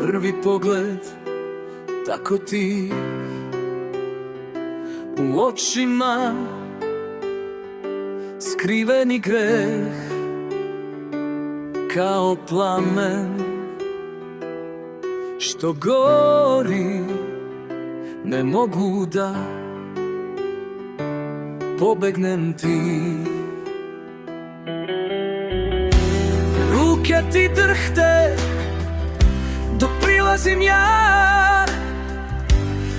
Prvi pogled, tako ti u očima, skriveni greh kao plamen što gori, ne mogu da pobegnem ti. Ruke ti drhte dok prilazim ja,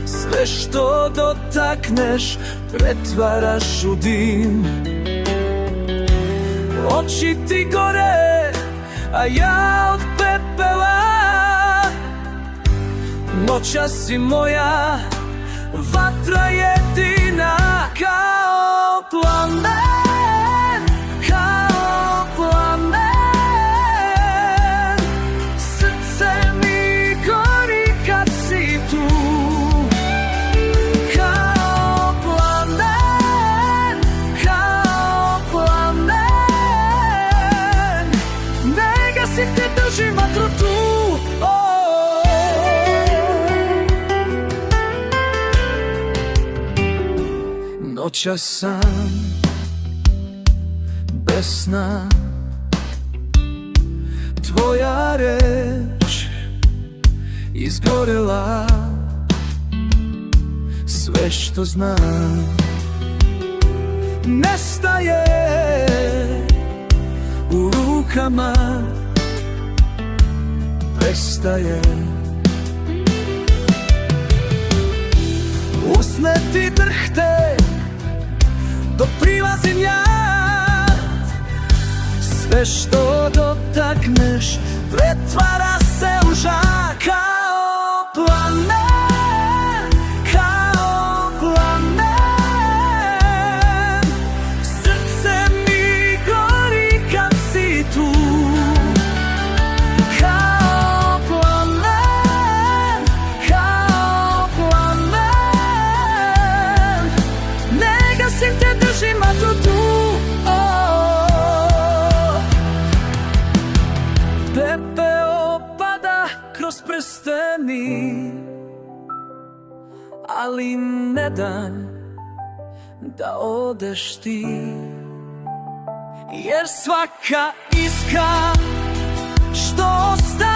sve što dotakneš pretvaraš u dim. Oči ti gore, a ja od pepela. Noćas si moja vatra jedina, kao plamen, kao plamen. Srce mi gori kad si tu, kao plamen, kao plamen. Ne gasim te, držim vatru tu. Noćas sam bez sna, tvoja reč izgorela, sve što znam nestaje u rukama, prestaje. Usne ti drhte dok prilazim ja, sve što dotakneš pretvara se u žar, kao plamen, kao plamen. Srce mi gori kad si tu, kao plamen, kao plamen. Ne gasim te, držim vatru tu. Pepeo pada kroz prsteni, ali ne dam da odeš ti, jer svaka iskra što ostane